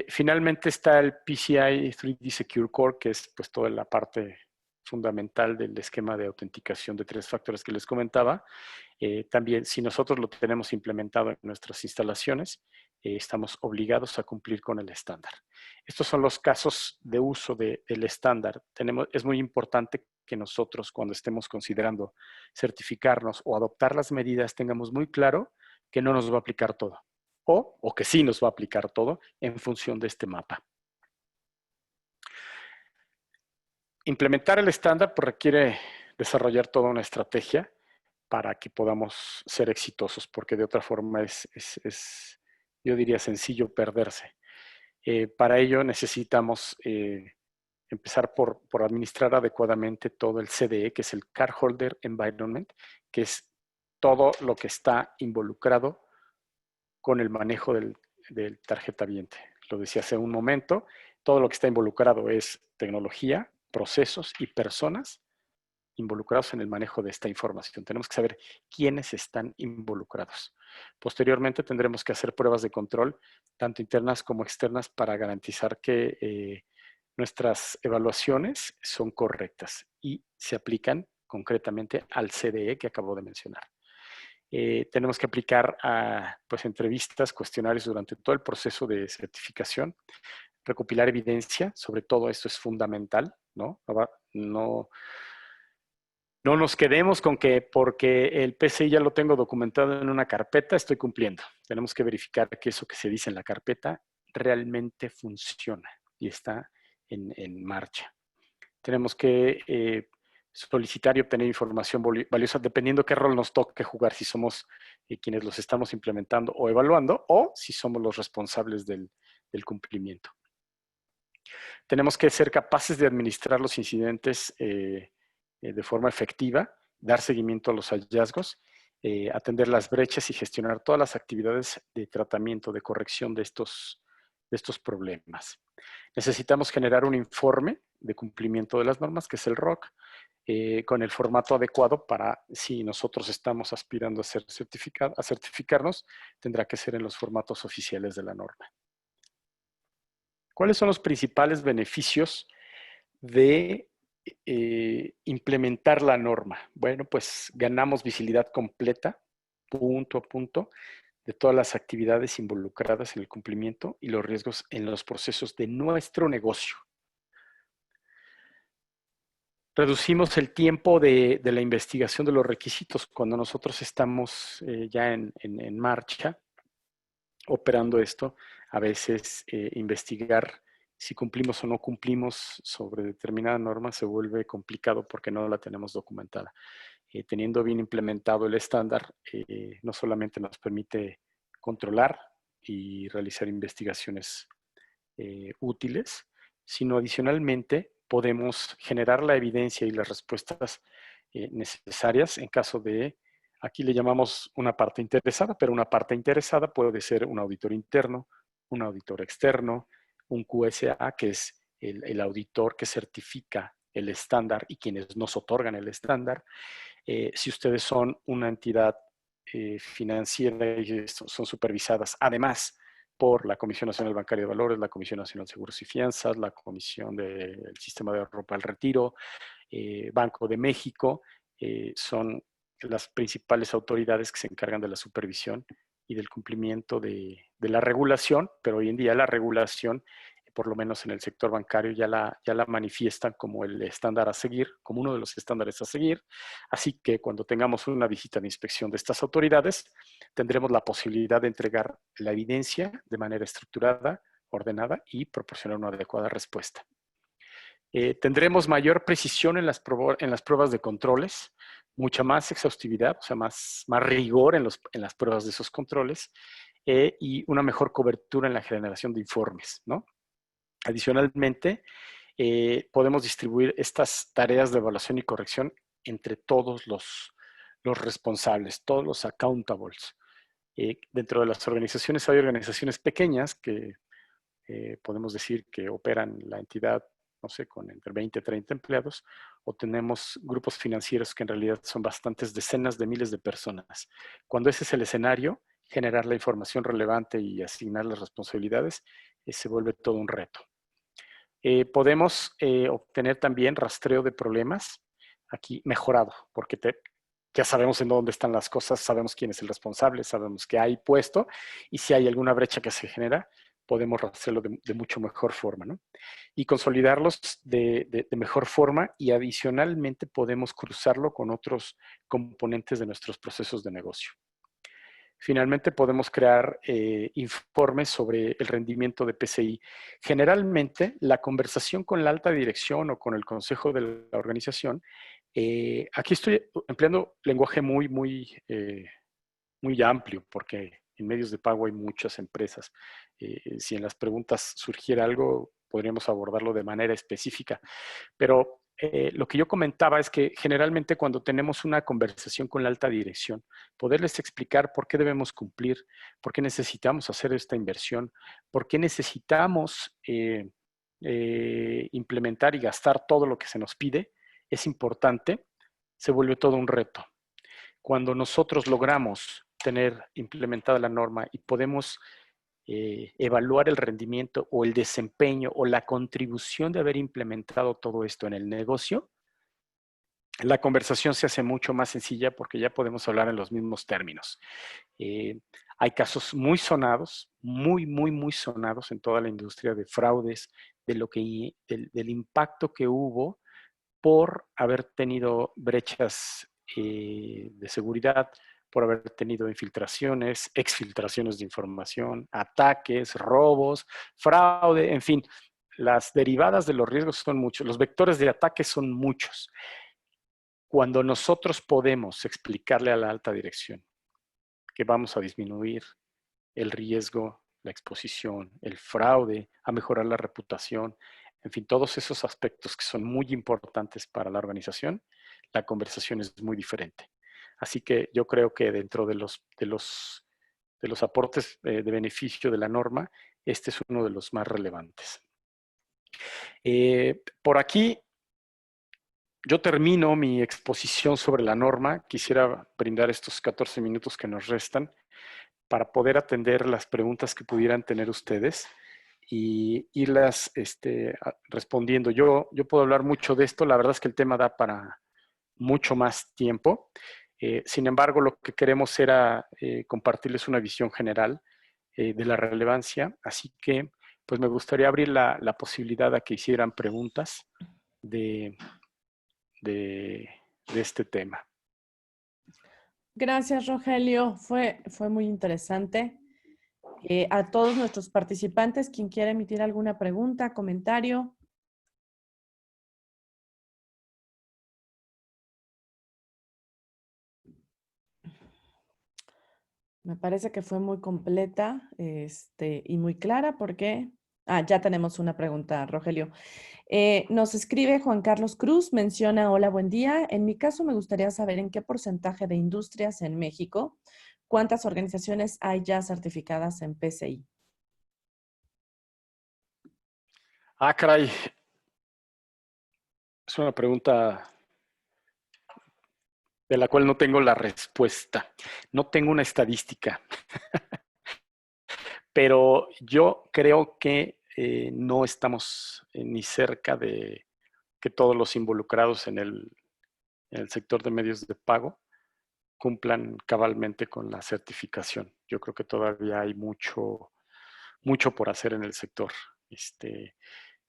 Finalmente está el PCI 3D Secure Core, que es pues toda la parte fundamental del esquema de autenticación de 3 factores que les comentaba. También, si nosotros lo tenemos implementado en nuestras instalaciones, estamos obligados a cumplir con el estándar. Estos son los casos de uso del estándar. Es muy importante que nosotros, cuando estemos considerando certificarnos o adoptar las medidas, tengamos muy claro que no nos va a aplicar todo. O que sí nos va a aplicar todo en función de este mapa. Implementar el estándar pues, requiere desarrollar toda una estrategia para que podamos ser exitosos, porque de otra forma yo diría, sencillo perderse. Para ello necesitamos empezar por administrar adecuadamente todo el CDE, que es el Cardholder Environment, que es todo lo que está involucrado con el manejo del tarjetaviente. Lo decía hace un momento, todo lo que está involucrado es tecnología, procesos y personas involucrados en el manejo de esta información. Tenemos que saber quiénes están involucrados. Posteriormente tendremos que hacer pruebas de control, tanto internas como externas, para garantizar que nuestras evaluaciones son correctas y se aplican concretamente al CDE que acabo de mencionar. Tenemos que aplicar pues, entrevistas, cuestionarios durante todo el proceso de certificación, recopilar evidencia, sobre todo esto es fundamental, ¿no? No nos quedemos con que porque el PCI ya lo tengo documentado en una carpeta, estoy cumpliendo. Tenemos que verificar que eso que se dice en la carpeta realmente funciona y está en marcha. tenemos que solicitar y obtener información valiosa dependiendo qué rol nos toque jugar, si somos quienes los estamos implementando o evaluando o si somos los responsables del cumplimiento. Tenemos que ser capaces de administrar los incidentes de forma efectiva, dar seguimiento a los hallazgos, atender las brechas y gestionar todas las actividades de tratamiento, de corrección de estos problemas. Necesitamos generar un informe de cumplimiento de las normas, que es el ROC, con el formato adecuado para, si nosotros estamos aspirando a certificarnos, tendrá que ser en los formatos oficiales de la norma. ¿Cuáles son los principales beneficios de implementar la norma? Bueno, pues ganamos visibilidad completa, punto a punto, de todas las actividades involucradas en el cumplimiento y los riesgos en los procesos de nuestro negocio. Reducimos el tiempo de la investigación de los requisitos cuando nosotros estamos ya en marcha, operando esto. A veces investigar si cumplimos o no cumplimos sobre determinada norma se vuelve complicado porque no la tenemos documentada. Teniendo bien implementado el estándar, no solamente nos permite controlar y realizar investigaciones útiles, sino adicionalmente podemos generar la evidencia y las respuestas necesarias en caso de, aquí le llamamos una parte interesada, pero una parte interesada puede ser un auditor interno, un auditor externo, un QSA, que es el auditor que certifica el estándar y quienes nos otorgan el estándar. Si ustedes son una entidad financiera y son supervisadas, además, por la Comisión Nacional Bancaria de Valores, la Comisión Nacional de Seguros y Fianzas, la Comisión del Sistema de Ahorro para el Retiro, Banco de México, son las principales autoridades que se encargan de la supervisión y del cumplimiento de la regulación, pero hoy en día la regulación, por lo menos en el sector bancario, ya la manifiestan como el estándar a seguir, como uno de los estándares a seguir. Así que cuando tengamos una visita de inspección de estas autoridades, tendremos la posibilidad de entregar la evidencia de manera estructurada, ordenada y proporcionar una adecuada respuesta. Tendremos mayor precisión en las pruebas de controles, mucha más exhaustividad, o sea, más rigor en las pruebas de esos controles y una mejor cobertura en la generación de informes, ¿no? Adicionalmente, podemos distribuir estas tareas de evaluación y corrección entre todos los responsables, todos los accountables. Dentro de las organizaciones hay organizaciones pequeñas que podemos decir que operan la entidad, no sé, con entre 20 y 30 empleados, o tenemos grupos financieros que en realidad son bastantes decenas de miles de personas. Cuando ese es el escenario, generar la información relevante y asignar las responsabilidades se vuelve todo un reto. Podemos obtener también rastreo de problemas, aquí mejorado, porque ya sabemos en dónde están las cosas, sabemos quién es el responsable, sabemos qué hay puesto, y si hay alguna brecha que se genera, podemos rastrearlo de mucho mejor forma, ¿no? Y consolidarlos de mejor forma, y adicionalmente podemos cruzarlo con otros componentes de nuestros procesos de negocio. Finalmente, podemos crear informes sobre el rendimiento de PCI. Generalmente, la conversación con la alta dirección o con el consejo de la organización, aquí estoy empleando lenguaje muy amplio, porque en medios de pago hay muchas empresas. Si en las preguntas surgiera algo, podríamos abordarlo de manera específica. Pero lo que yo comentaba es que generalmente cuando tenemos una conversación con la alta dirección, poderles explicar por qué debemos cumplir, por qué necesitamos hacer esta inversión, por qué necesitamos implementar y gastar todo lo que se nos pide, es importante, se vuelve todo un reto. Cuando nosotros logramos tener implementada la norma y podemos evaluar el rendimiento o el desempeño o la contribución de haber implementado todo esto en el negocio, la conversación se hace mucho más sencilla porque ya podemos hablar en los mismos términos. Hay casos muy sonados, muy sonados en toda la industria de fraudes, del impacto que hubo por haber tenido brechas de seguridad, por haber tenido infiltraciones, exfiltraciones de información, ataques, robos, fraude, en fin. las derivadas de los riesgos son muchos, los vectores de ataque son muchos. Cuando nosotros podemos explicarle a la alta dirección que vamos a disminuir el riesgo, la exposición, el fraude, a mejorar la reputación, en fin, todos esos aspectos que son muy importantes para la organización, la conversación es muy diferente. Así que yo creo que dentro de los aportes de beneficio de la norma, este es uno de los más relevantes. Por aquí, yo termino mi exposición sobre la norma. Quisiera brindar estos 14 minutos que nos restan para poder atender las preguntas que pudieran tener ustedes y irlas respondiendo. Yo puedo hablar mucho de esto, la verdad es que el tema da para mucho más tiempo. Sin embargo, lo que queremos era compartirles una visión general de la relevancia, así que pues me gustaría abrir la posibilidad a que hicieran preguntas de, de este tema. Gracias, Rogelio. Fue muy interesante. A todos nuestros participantes, quien quiera emitir alguna pregunta, comentario. Me parece que fue muy completa y muy clara porque... ya tenemos una pregunta, Rogelio. Nos escribe Juan Carlos Cruz, menciona, hola, buen día. En mi caso me gustaría saber en qué porcentaje de industrias en México, cuántas organizaciones hay ya certificadas en PCI. Caray, es una pregunta de la cual no tengo la respuesta. No tengo una estadística, pero yo creo que no estamos ni cerca de que todos los involucrados en el sector de medios de pago cumplan cabalmente con la certificación. Yo creo que todavía hay mucho por hacer en el sector.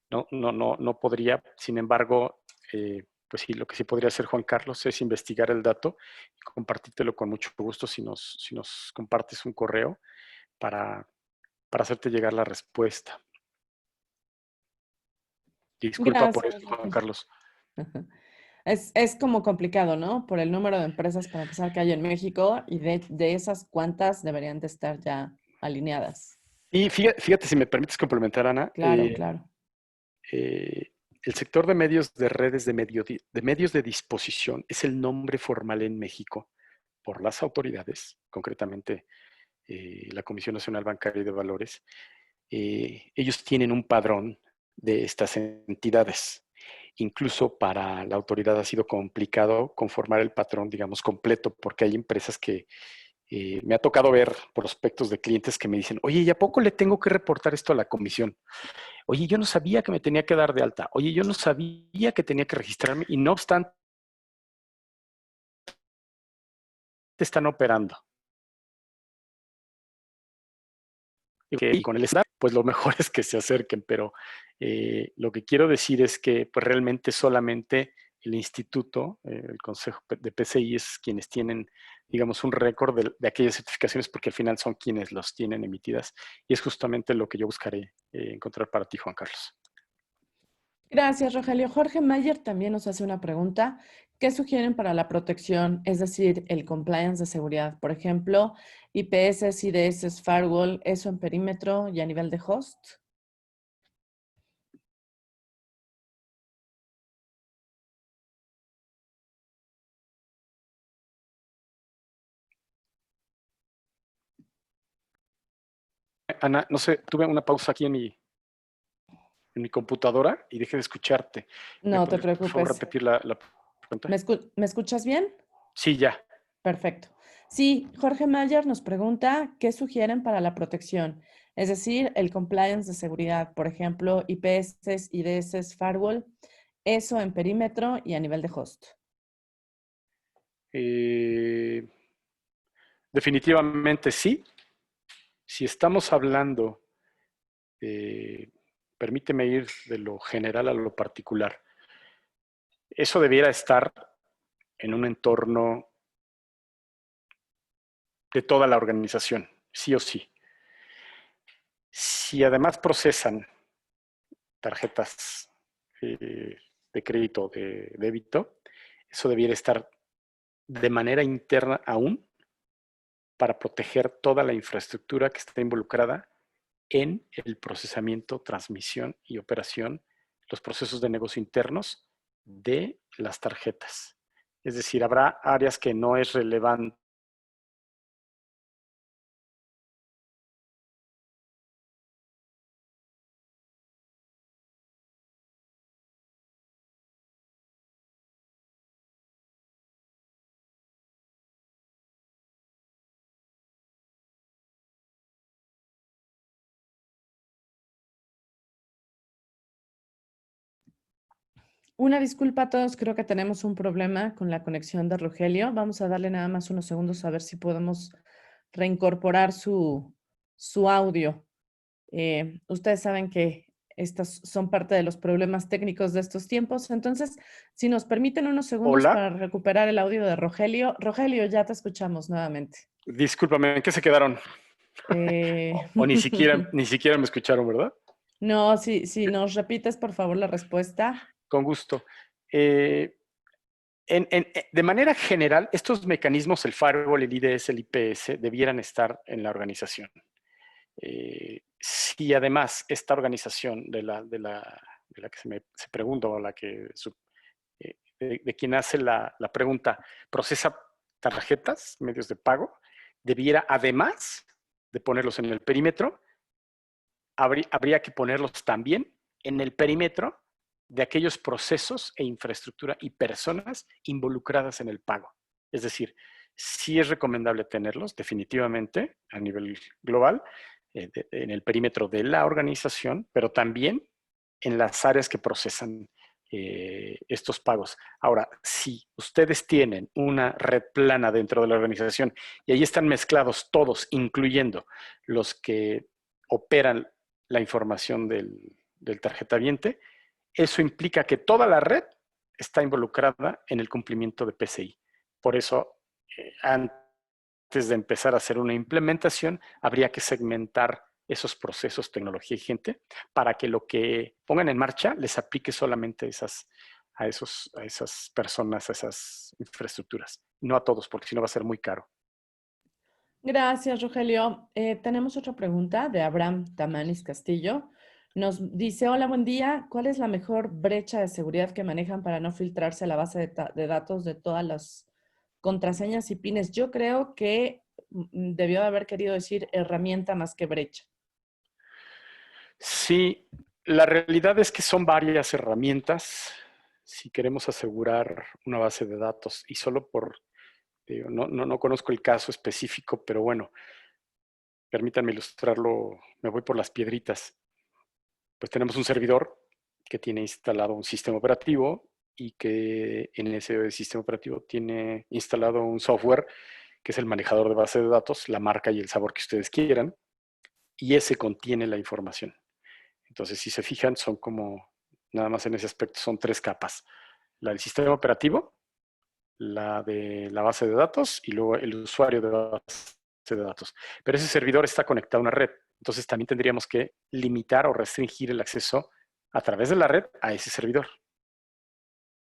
No podría, sin embargo, pues sí, lo que sí podría hacer Juan Carlos es investigar el dato y compartírtelo con mucho gusto si nos compartes un correo para hacerte llegar la respuesta. Disculpa por Gracias, esto, Juan Rogelio. Carlos. Es como complicado, ¿no? Por el número de empresas, para empezar, que hay en México y de esas cuántas deberían de estar ya alineadas. Y fíjate si me permites complementar, Ana, Claro, claro. el sector de medios de redes de medios de disposición es el nombre formal en México por las autoridades, concretamente la Comisión Nacional Bancaria y de Valores. Ellos tienen un padrón de estas entidades. Incluso para la autoridad ha sido complicado conformar el patrón, digamos, completo, porque hay empresas que me ha tocado ver prospectos de clientes que me dicen, oye, ¿y a poco le tengo que reportar esto a la comisión? Oye, yo no sabía que me tenía que dar de alta. Oye, yo no sabía que tenía que registrarme y no obstante están operando. Y con el staff, pues lo mejor es que se acerquen, pero lo que quiero decir es que pues, realmente solamente el instituto, el Consejo de PCI es quienes tienen, digamos, un récord de aquellas certificaciones porque al final son quienes los tienen emitidas y es justamente lo que yo buscaré encontrar para ti, Juan Carlos. Gracias, Rogelio. Jorge Mayer también nos hace una pregunta. ¿Qué sugieren para la protección, es decir, el compliance de seguridad? Por ejemplo, IPS, IDS, firewall, eso en perímetro y a nivel de host. Ana, no sé, tuve una pausa aquí en mi computadora y dejé de escucharte. ¿Me No te puedes, por favor, preocupes. repetir la pregunta? ¿Me escuchas bien? Sí, ya. Perfecto. Sí, Jorge Mayer nos pregunta qué sugieren para la protección, es decir, el compliance de seguridad, por ejemplo, IPS, IDS, firewall, eso en perímetro y a nivel de host. Definitivamente sí. Si estamos hablando, permíteme ir de lo general a lo particular, eso debiera estar en un entorno de toda la organización, sí o sí. Si además procesan tarjetas de crédito, de débito, eso debiera estar de manera interna aún para proteger toda la infraestructura que está involucrada en el procesamiento, transmisión y operación, los procesos de negocio internos de las tarjetas. Es decir, habrá áreas que no es relevante. Una disculpa a todos, creo que tenemos un problema con la conexión de Rogelio. Vamos a darle nada más unos segundos a ver si podemos reincorporar su audio. Ustedes saben que estos son parte de los problemas técnicos de estos tiempos. Entonces, si nos permiten unos segundos Hola, para recuperar el audio de Rogelio. Rogelio, ya te escuchamos nuevamente. discúlpame, ¿en qué se quedaron? Eh, O ni siquiera me escucharon, ¿verdad? no, si nos repites, por favor, la respuesta. Con gusto. Eh, de manera general, estos mecanismos, el firewall, el IDS, el IPS, debieran estar en la organización. Si además esta organización de la que se pregunta o la que de quien hace la pregunta procesa tarjetas, medios de pago, debiera además de ponerlos en el perímetro, habría que ponerlos también en el perímetro de aquellos procesos e infraestructura y personas involucradas en el pago. Es decir, sí es recomendable tenerlos definitivamente a nivel global, en el perímetro de la organización, pero también en las áreas que procesan estos pagos. Ahora, si ustedes tienen una red plana dentro de la organización y ahí están mezclados todos, incluyendo los que operan la información del tarjetaviente, eso implica que toda la red está involucrada en el cumplimiento de PCI. Por eso, antes de empezar a hacer una implementación, habría que segmentar esos procesos, tecnología y gente, para que lo que pongan en marcha les aplique solamente a esas personas, a esas infraestructuras. No a todos, porque si no va a ser muy caro. Gracias, Rogelio. Tenemos otra pregunta de Abraham Tamanis Castillo. Nos dice, hola, buen día. ¿Cuál es la mejor brecha de seguridad que manejan para no filtrarse a la base de datos de todas las contraseñas y pines? Yo creo que debió haber querido decir herramienta más que brecha. Sí, la realidad es que son varias herramientas si queremos asegurar una base de datos y solo digo, no conozco el caso específico, pero bueno, permítanme ilustrarlo, me voy por las piedritas. Pues tenemos un servidor que tiene instalado un sistema operativo y que en ese sistema operativo tiene instalado un software que es el manejador de base de datos, la marca y el sabor que ustedes quieran, y ese contiene la información. Entonces, si se fijan, son como, nada más en ese aspecto, son tres capas. La del sistema operativo, la de la base de datos y luego el usuario de la base de datos. Pero ese servidor está conectado a una red. Entonces, también tendríamos que limitar o restringir el acceso a través de la red a ese servidor.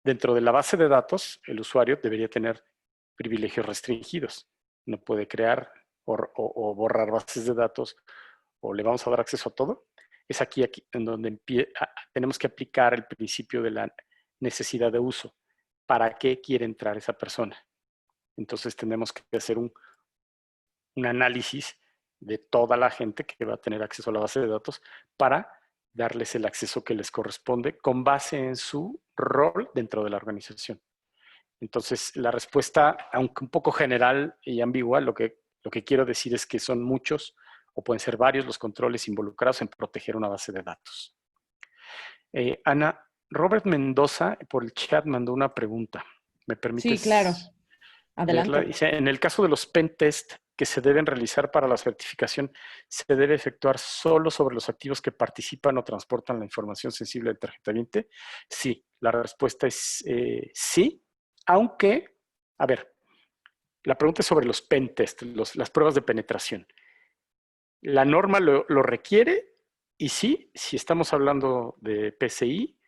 Dentro de la base de datos, el usuario debería tener privilegios restringidos. No puede crear o borrar bases de datos o le vamos a dar acceso a todo. Es aquí en donde tenemos que aplicar el principio de la necesidad de uso. ¿Para qué quiere entrar esa persona? Entonces tenemos que hacer un análisis de toda la gente que va a tener acceso a la base de datos para darles el acceso que les corresponde con base en su rol dentro de la organización. Entonces, la respuesta, aunque un poco general y ambigua, lo que quiero decir es que son muchos o pueden ser varios los controles involucrados en proteger una base de datos. Ana, Robert Mendoza por el chat mandó una pregunta. ¿Me Sí, claro. permites leerla? Adelante. Dice, en el caso de los pen test que se deben realizar para la certificación, ¿se debe efectuar solo sobre los activos que participan o transportan la información sensible del tarjetaviente? Sí, la respuesta es sí, aunque, a ver, la pregunta es sobre los pen test, las pruebas de penetración. La norma lo requiere, Y sí, si estamos hablando de PCI,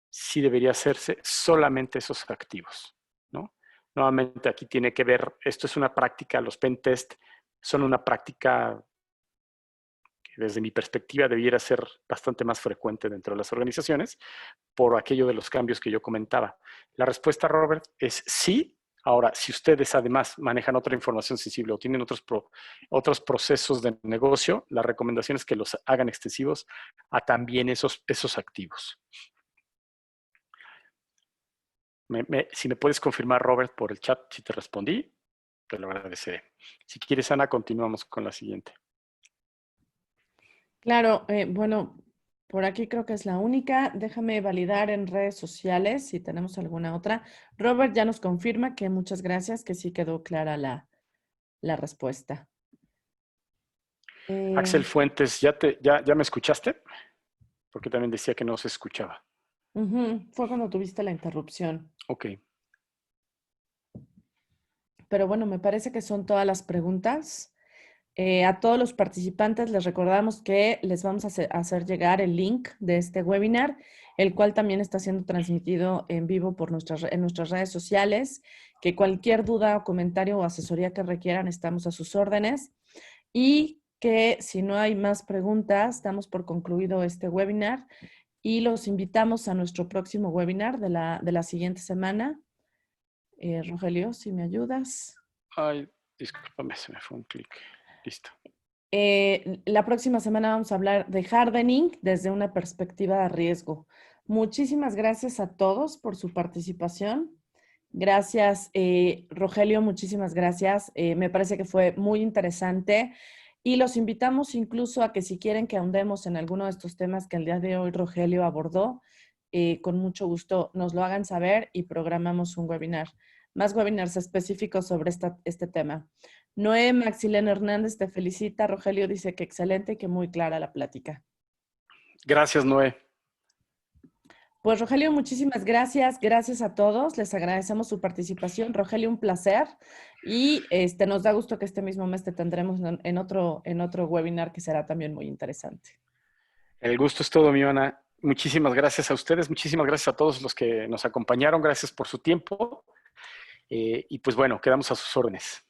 sí debería hacerse solamente esos activos, ¿no? Nuevamente aquí tiene que ver, esto es una práctica, los pen test son una práctica que desde mi perspectiva debiera ser bastante más frecuente dentro de las organizaciones por aquello de los cambios que yo comentaba. La respuesta, Robert, es sí. Ahora, si ustedes además manejan otra información sensible o tienen otros procesos de negocio, la recomendación es que los hagan extensivos a también esos activos. Si me puedes confirmar, Robert, por el chat, si te respondí, te lo agradeceré. Si quieres, Ana, continuamos con la siguiente. Claro, bueno, por aquí creo que es la única. Déjame validar en redes sociales si tenemos alguna otra. Robert ya nos confirma que muchas gracias, que sí quedó clara la respuesta. Axel Fuentes, ¿ya me escuchaste? Porque también decía que no se escuchaba. Fue cuando tuviste la interrupción. Ok. Pero bueno, me parece que son todas las preguntas. A todos los participantes les recordamos que les vamos a hacer llegar el link de este webinar, el cual también está siendo transmitido en vivo en nuestras redes sociales, que cualquier duda o comentario o asesoría que requieran, estamos a sus órdenes. Y que si no hay más preguntas, damos por concluido este webinar y los invitamos a nuestro próximo webinar de la siguiente semana. Rogelio, si me ayudas. Ay, discúlpame, se me fue un clic. Listo. La próxima semana vamos a hablar de hardening desde una perspectiva de riesgo. Muchísimas gracias a todos por su participación. Gracias, Rogelio, muchísimas gracias. Me parece que fue muy interesante y los invitamos incluso a que si quieren que ahondemos en alguno de estos temas que el día de hoy Rogelio abordó, con mucho gusto nos lo hagan saber y programamos un webinar, más webinars específicos sobre este tema. Noé Maxilén Hernández te felicita. Rogelio dice que excelente y que muy clara la plática. Gracias, Noé. Pues Rogelio, muchísimas gracias. Gracias a todos. Les agradecemos su participación. Rogelio, un placer. Y nos da gusto que este mismo mes te tendremos en otro webinar que será también muy interesante. El gusto es todo, mi Ana. Muchísimas gracias a ustedes, muchísimas gracias a todos los que nos acompañaron, gracias por su tiempo. Y pues bueno, quedamos a sus órdenes.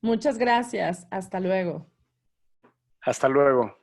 Muchas gracias. Hasta luego. Hasta luego.